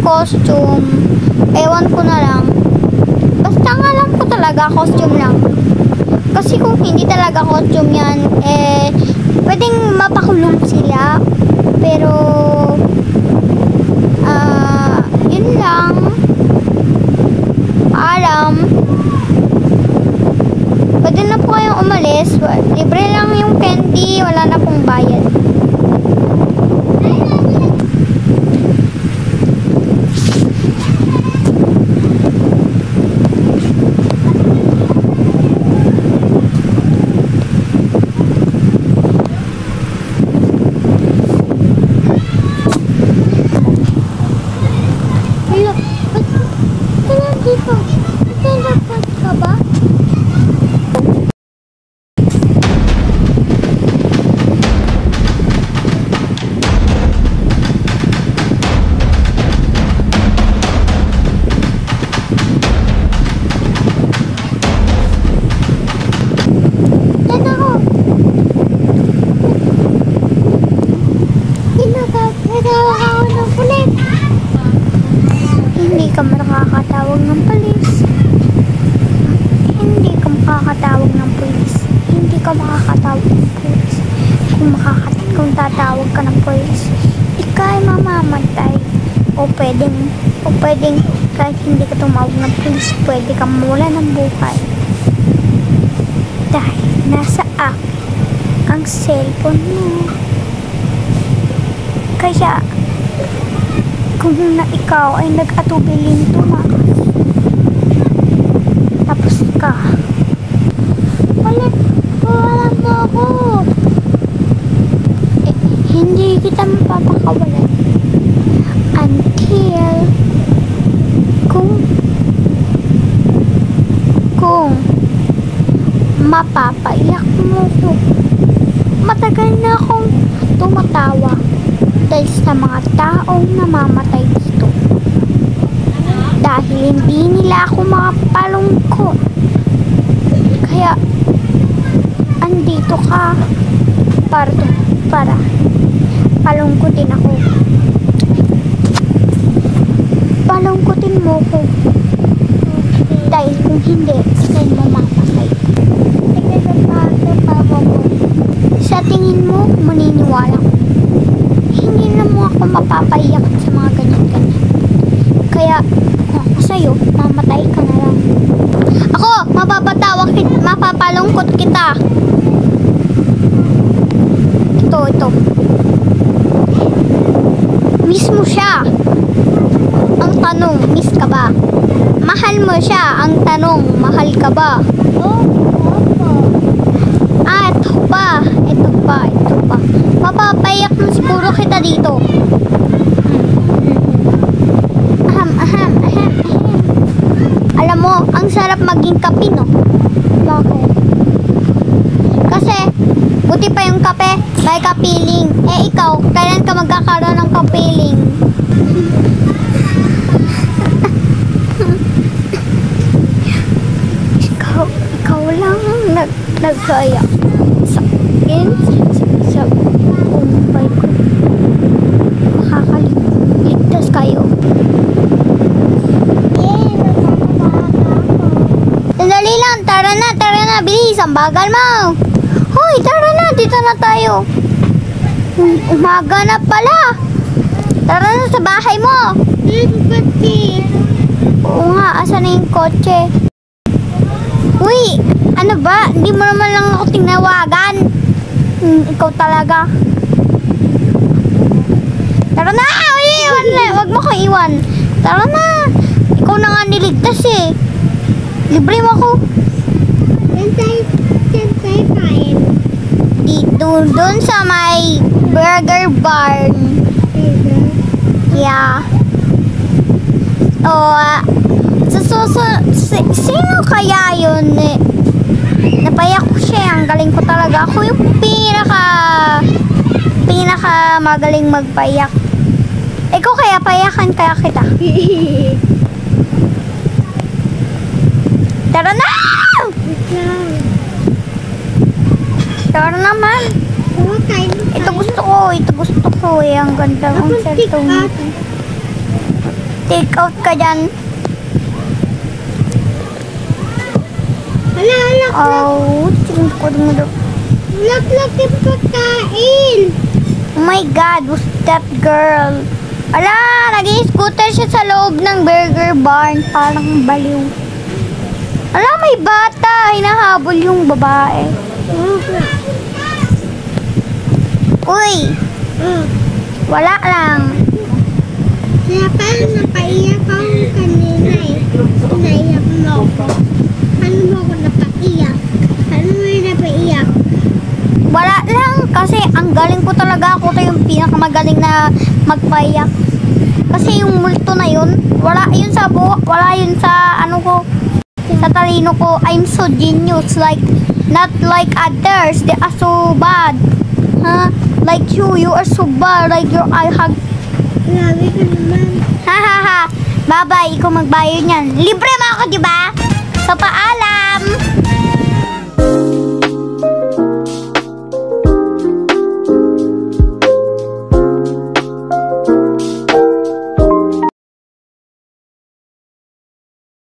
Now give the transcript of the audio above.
Costume, ewan ko na lang. Basta nga alam ko talaga costume lang. Kasi kung hindi talaga costume yan, pwedeng mapakulong sila. Pero yun lang. Alam, pwede na po kayong umalis. Libre lang yung candy, wala na pong bayad. Hindi ka makakatawag ng pulis. Hindi ka makakatawag ng pulis. Hindi ka makakatawag ng pulis. Kung tatawag ka ng pulis, ika'y mamamatay. O pwedeng kahit hindi ka tumawag ng pulis, pwede kang mawala ng buhay. Dahil nasa akin ang cellphone mo. Kaya kung na ikaw ay nag-atubiling tumakas, tapos ka, wala mo ako. Hindi kita mapapakawalan until kung mapapaiyak mo ko. Matagal na akong tumatawa dahil sa mga taong namamatay dito. Dahil hindi nila ako makapalungkot. Kaya andito ka para palungkutin ako. Palungkutin mo ko. Dahil kung hindi, ikay mamamatay. Sa tingin mo, maniniwala ko. Hindi na mo ako mapapaiyak sa mga ganyan-ganyan. Kaya, kung ako sa'yo, mamatay ka na lang. Ako, mapapalungkot kita. Ito. Miss mo siya. Ang tanong, miss ka ba? Mahal mo siya. Ang tanong, mahal ka ba? Ah, ito pa. Mapapayak mo siguro kita dito. Aham. Alam mo, ang sarap maging kape, no? Bakit? Kasi, buti pa yung kape, may kapiling. Eh, ikaw, kailan ka magkakaroon ng kapiling? ikaw lang nagkaya sa akin, sa umpay ko. Makakaligtas kayo. Sandali lang, tara na, bilis, ang bagal mo. Hoy, tara na, dito na tayo. Umaga na pala. Tara na sa bahay mo. Oo nga, asan na yung kotse? Uy, ano ba? Hindi mo naman lang ako tinawagan. Ikaw talaga. Tara na! Uy, wag mo ko iwan. Tara na. Ikaw na nga niligtas eh. Libre mo ako. Saan kain? Dito, dun sa may burger barn. Yeah. Sino kaya yun? Napayak ko siya. Ang galing ko talaga. Ako yung pinaka magaling magpayak. Ikaw kaya payakan kaya kita. Tara na! Tara naman. Ito gusto ko eh. Ang ganda ng cellphone. Take out ka dyan. Tingin ko mo daw. Lak yung pagkain. Oh my God, who's that girl? Ala, nag-i-scooter siya sa loob ng burger barn. Parang baliw. Ala, may bata. Hinahabol yung babae. Uy! Wala lang. Kaya parang napaiyak ako kanina eh. Naiyak mo ako. Paano mo ako napaiyak? Paano mo yung napaiyak? Wala lang. Kasi ang galing ko talaga. Ako yung pinakamagaling na magpayak. Kasi yung multo na yun, wala yun sa buhok. Wala yun sa ano ko. Sa talino ko. I'm so genius. Like, not like others. They are so bad. Huh? Like you are so bad. Like your eye hug. Grabe ka naman. Bye-bye. Ikaw magbayad niyan. Libre mo ako, di ba? Sa